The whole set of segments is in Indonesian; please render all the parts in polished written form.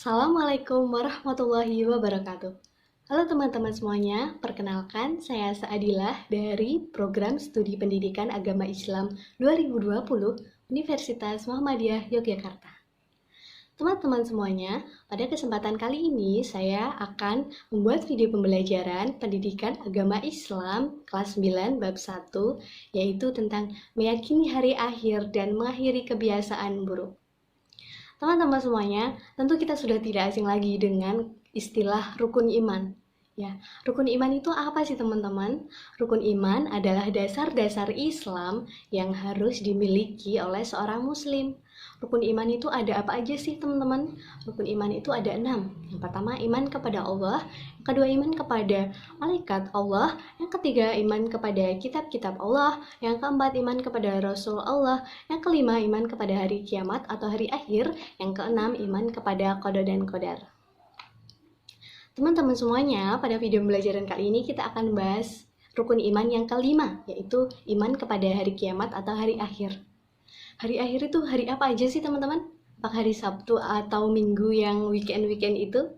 Assalamualaikum warahmatullahi wabarakatuh. Halo teman-teman semuanya, perkenalkan saya Saadilah dari Program Studi Pendidikan Agama Islam 2020 Universitas Muhammadiyah Yogyakarta. Teman-teman semuanya, pada kesempatan kali ini saya akan membuat video pembelajaran Pendidikan Agama Islam kelas 9 bab 1, yaitu tentang meyakini hari akhir dan mengakhiri kebiasaan buruk. Teman-teman semuanya, tentu kita sudah tidak asing lagi dengan istilah rukun iman. Ya, rukun iman itu apa sih teman-teman? Rukun iman adalah dasar-dasar Islam yang harus dimiliki oleh seorang muslim. Rukun iman itu ada apa aja sih teman-teman? Rukun iman itu ada 6. Yang pertama, iman kepada Allah. Yang kedua, iman kepada malaikat Allah. Yang ketiga, iman kepada kitab-kitab Allah. Yang keempat, iman kepada Rasul Allah. Yang kelima, iman kepada hari kiamat atau hari akhir. Yang keenam, iman kepada qada dan qadar. Teman-teman semuanya, pada video pembelajaran kali ini kita akan bahas rukun iman yang kelima, yaitu iman kepada hari kiamat atau hari akhir. Hari akhir itu hari apa aja sih teman-teman? Apakah hari Sabtu atau Minggu yang weekend-weekend itu?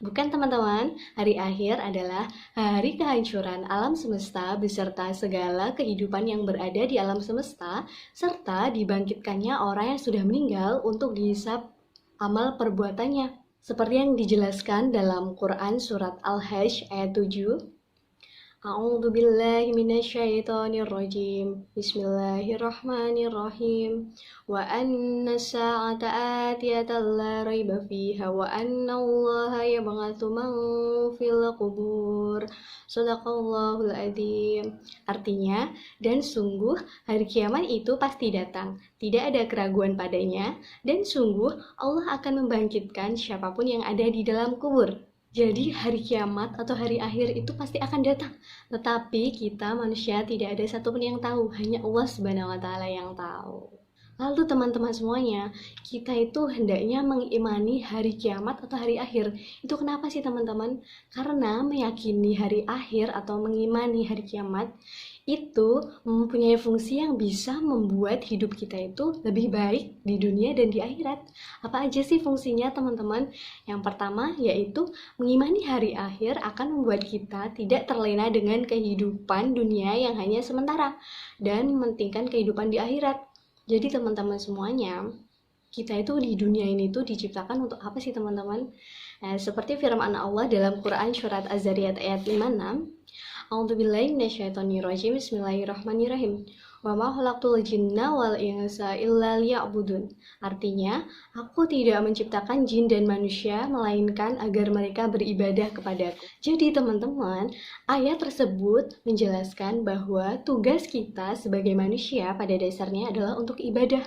Bukan teman-teman, hari akhir adalah hari kehancuran alam semesta beserta segala kehidupan yang berada di alam semesta, serta dibangkitkannya orang yang sudah meninggal untuk dihisab amal perbuatannya. Seperti yang dijelaskan dalam Quran Surat Al-Hajj ayat 7. A'udzu billahi minasyaitonir rajim. Bismillahirrahmanirrahim. Wa anna sa'ata atiyatan la raiba fiha wa anna Allaha yab'atsu man fil qubur. Shadaqallahul adzim. Artinya, dan sungguh hari kiamat itu pasti datang. Tidak ada keraguan padanya, dan sungguh Allah akan membangkitkan siapapun yang ada di dalam kubur. Jadi hari kiamat atau hari akhir itu pasti akan datang. Tetapi kita manusia tidak ada satupun yang tahu, hanya Allah Subhanahu wa taala yang tahu. Lalu teman-teman semuanya, kita itu hendaknya mengimani hari kiamat atau hari akhir. Itu kenapa sih teman-teman? Karena meyakini hari akhir atau mengimani hari kiamat itu mempunyai fungsi yang bisa membuat hidup kita itu lebih baik di dunia dan di akhirat. Apa aja sih fungsinya teman-teman? Yang pertama yaitu mengimani hari akhir akan membuat kita tidak terlena dengan kehidupan dunia yang hanya sementara dan mementingkan kehidupan di akhirat. Jadi teman-teman semuanya, kita itu di dunia ini tuh diciptakan untuk apa sih teman-teman? Seperti firman Allah dalam Quran Surat Az-Zariyat ayat 56. A'udzubillahi minasyaitonirrajim. Bismillahirrahmanirrahim. Wa ma khalaqtul jinna wal insa illa liya'budun. Artinya, aku tidak menciptakan jin dan manusia melainkan agar mereka beribadah kepadaku. Jadi teman-teman, ayat tersebut menjelaskan bahwa tugas kita sebagai manusia pada dasarnya adalah untuk ibadah.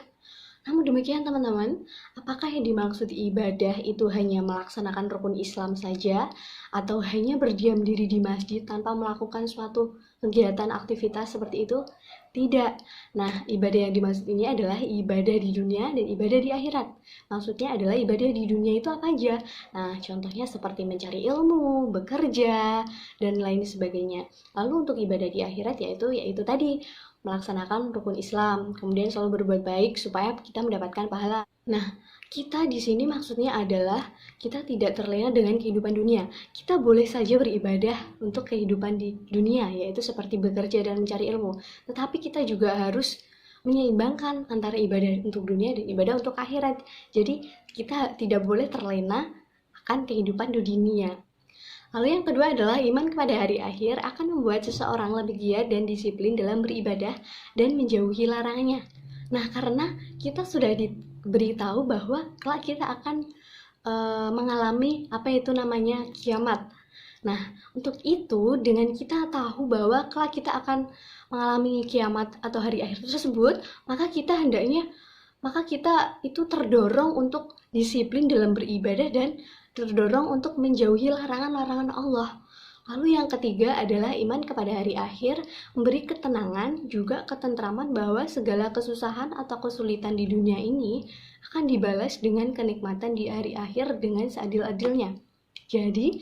Namun demikian teman-teman, apakah yang dimaksud ibadah itu hanya melaksanakan rukun Islam saja atau hanya berdiam diri di masjid tanpa melakukan suatu kegiatan aktivitas seperti itu? Tidak. Nah, ibadah yang dimaksud ini adalah ibadah di dunia dan ibadah di akhirat. Maksudnya adalah ibadah di dunia itu apa aja? Nah, contohnya seperti mencari ilmu, bekerja, dan lain sebagainya. Lalu untuk ibadah di akhirat yaitu tadi melaksanakan rukun Islam, kemudian selalu berbuat baik supaya kita mendapatkan pahala. Nah, kita di sini maksudnya adalah kita tidak terlena dengan kehidupan dunia. Kita boleh saja beribadah untuk kehidupan di dunia, yaitu seperti bekerja dan mencari ilmu. Tetapi kita juga harus menyeimbangkan antara ibadah untuk dunia dan ibadah untuk akhirat. Jadi, kita tidak boleh terlena akan kehidupan di dunia. Lalu yang kedua adalah iman kepada hari akhir akan membuat seseorang lebih giat dan disiplin dalam beribadah dan menjauhi larangannya. Nah, karena kita sudah diberitahu bahwa kelak kita akan mengalami apa itu namanya kiamat. Nah, untuk itu dengan kita tahu bahwa kelak kita akan mengalami kiamat atau hari akhir tersebut, maka kita itu terdorong untuk disiplin dalam beribadah dan terdorong untuk menjauhi larangan-larangan Allah. Lalu yang ketiga adalah iman kepada hari akhir, memberi ketenangan juga ketentraman bahwa segala kesusahan atau kesulitan di dunia ini akan dibalas dengan kenikmatan di hari akhir dengan seadil-adilnya. Jadi,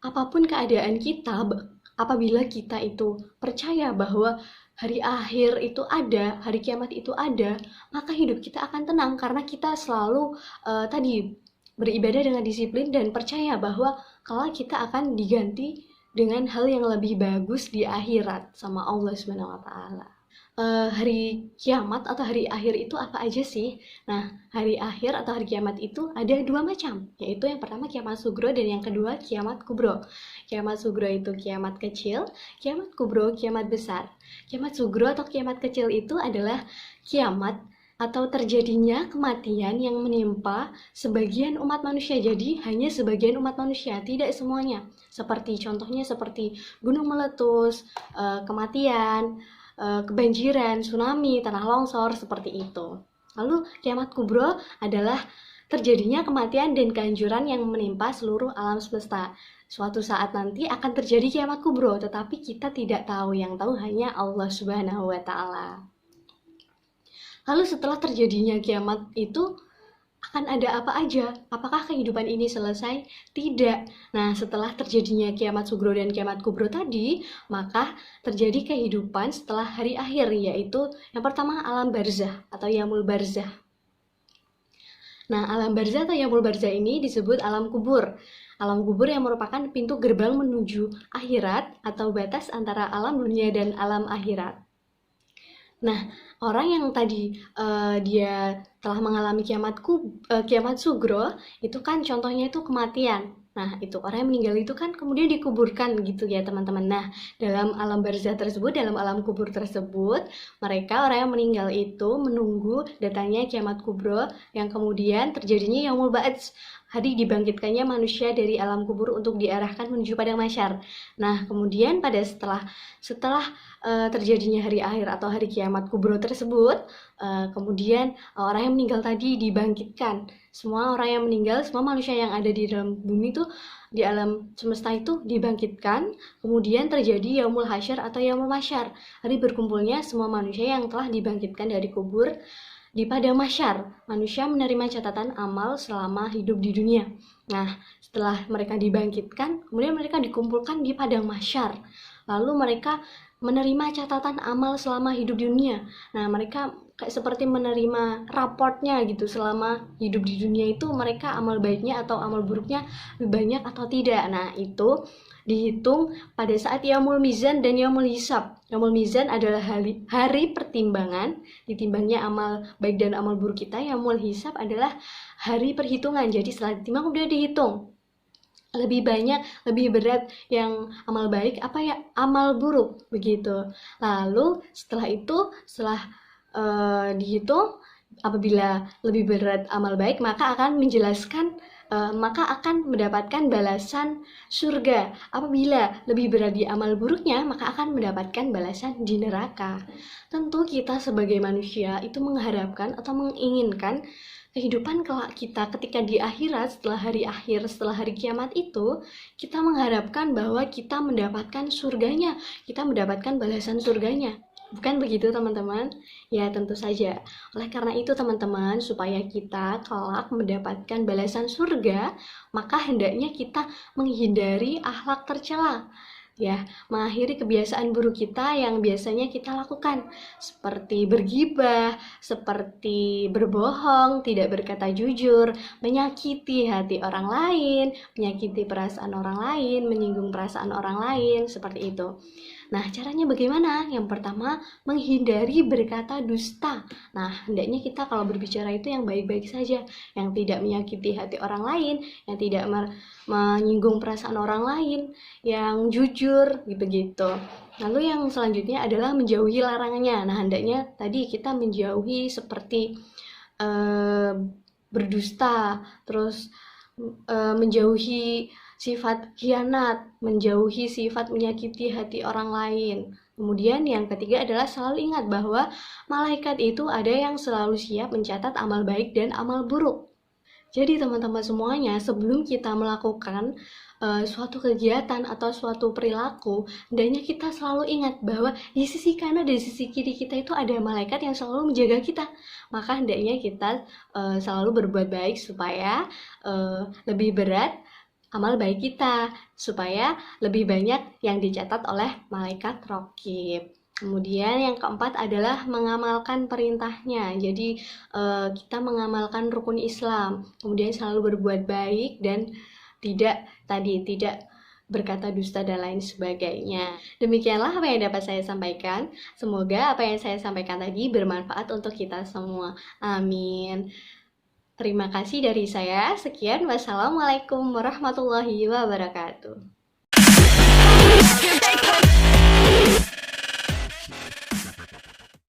apapun keadaan kita, apabila kita itu percaya bahwa hari akhir itu ada, hari kiamat itu ada, maka hidup kita akan tenang karena kita selalu beribadah dengan disiplin dan percaya bahwa kalau kita akan diganti dengan hal yang lebih bagus di akhirat sama Allah Subhanahu wa taala. Hari kiamat atau hari akhir itu apa aja sih? Nah, hari akhir atau hari kiamat itu ada 2 macam, yaitu yang pertama kiamat sugro dan yang kedua kiamat kubro. Kiamat sugro itu kiamat kecil, kiamat kubro kiamat besar. Kiamat sugro atau kiamat kecil itu adalah kiamat atau terjadinya kematian yang menimpa sebagian umat manusia. Jadi hanya sebagian umat manusia, tidak semuanya. Contohnya seperti gunung meletus, kematian, kebanjiran, tsunami, tanah longsor, seperti itu. Lalu kiamat kubro adalah terjadinya kematian dan kehancuran yang menimpa seluruh alam semesta. Suatu saat nanti akan terjadi kiamat kubro, tetapi kita tidak tahu, yang tahu hanya Allah Subhanahu wa taala. Lalu setelah terjadinya kiamat itu akan ada apa aja? Apakah kehidupan ini selesai? Tidak. Nah, setelah terjadinya kiamat sugro dan kiamat kubro tadi, maka terjadi kehidupan setelah hari akhir, yaitu yang pertama alam barzah atau yaumul barzah. Nah, alam barzah atau yaumul barzah ini disebut alam kubur. Alam kubur yang merupakan pintu gerbang menuju akhirat atau batas antara alam dunia dan alam akhirat. Nah, orang yang tadi dia telah mengalami kiamat sugro, itu kan contohnya itu kematian. Nah, itu orang yang meninggal itu kan kemudian dikuburkan gitu ya teman-teman. Nah, dalam alam barzah tersebut, dalam alam kubur tersebut, mereka orang yang meninggal itu menunggu datangnya kiamat kubro yang kemudian terjadinya yaumul ba'ats, hari dibangkitkannya manusia dari alam kubur untuk diarahkan menuju padang mahsyar. Nah, kemudian setelah terjadinya hari akhir atau hari kiamat kubro tersebut, kemudian orang yang meninggal tadi dibangkitkan. Semua orang yang meninggal, semua manusia yang ada di dalam bumi itu, di alam semesta itu dibangkitkan. Kemudian terjadi yaumul hasyar atau yaumul mahsyar, hari berkumpulnya semua manusia yang telah dibangkitkan dari kubur di padang mahsyar. Manusia menerima catatan amal selama hidup di dunia. Nah, setelah mereka dibangkitkan, kemudian mereka dikumpulkan di padang mahsyar. Lalu mereka menerima catatan amal selama hidup di dunia. Nah, mereka kayak seperti menerima raportnya gitu, selama hidup di dunia itu mereka amal baiknya atau amal buruknya lebih banyak atau tidak. Nah, itu dihitung pada saat yaumul mizan dan yaumul hisab. Yaumul mizan adalah hari pertimbangan, ditimbangnya amal baik dan amal buruk kita. Yaumul hisab adalah hari perhitungan, jadi setelah ditimbang kemudian dihitung. Lebih banyak, lebih berat yang amal baik apa ya amal buruk, begitu. Lalu setelah dihitung, apabila lebih berat amal baik maka akan mendapatkan balasan surga. Apabila lebih berat di amal buruknya maka akan mendapatkan balasan di neraka. Tentu kita sebagai manusia itu mengharapkan atau menginginkan kehidupan kelak kita ketika di akhirat, setelah hari akhir, setelah hari kiamat itu, kita mengharapkan bahwa kita mendapatkan surganya, kita mendapatkan balasan surganya. Bukan begitu teman-teman? Ya tentu saja. Oleh karena itu teman-teman, supaya kita kelak mendapatkan balasan surga, maka hendaknya kita menghindari akhlak tercela. Ya, mengakhiri kebiasaan buruk kita yang biasanya kita lakukan, seperti bergibah, seperti berbohong, tidak berkata jujur, menyakiti hati orang lain, menyakiti perasaan orang lain, menyinggung perasaan orang lain, seperti itu. Nah, caranya bagaimana? Yang pertama, menghindari berkata dusta. Nah, hendaknya kita kalau berbicara itu yang baik-baik saja, yang tidak menyakiti hati orang lain, yang tidak menyinggung perasaan orang lain, yang jujur, gitu-gitu. Lalu yang selanjutnya adalah menjauhi larangannya. Nah, hendaknya tadi kita menjauhi seperti berdusta, terus menjauhi sifat khianat, menjauhi sifat menyakiti hati orang lain. Kemudian yang ketiga adalah selalu ingat bahwa malaikat itu ada yang selalu siap mencatat amal baik dan amal buruk. Jadi teman-teman semuanya, sebelum kita melakukan suatu kegiatan atau suatu perilaku, hendaknya kita selalu ingat bahwa di sisi kanan dan di sisi kiri kita itu ada malaikat yang selalu menjaga kita. Maka hendaknya kita selalu berbuat baik supaya lebih berat amal baik kita, supaya lebih banyak yang dicatat oleh malaikat raqib. Kemudian yang keempat adalah mengamalkan perintahnya. Jadi kita mengamalkan rukun Islam, kemudian selalu berbuat baik dan tidak berkata dusta dan lain sebagainya. Demikianlah apa yang dapat saya sampaikan. Semoga apa yang saya sampaikan tadi bermanfaat untuk kita semua. Amin. Terima kasih dari saya. Sekian. Wassalamualaikum warahmatullahi wabarakatuh.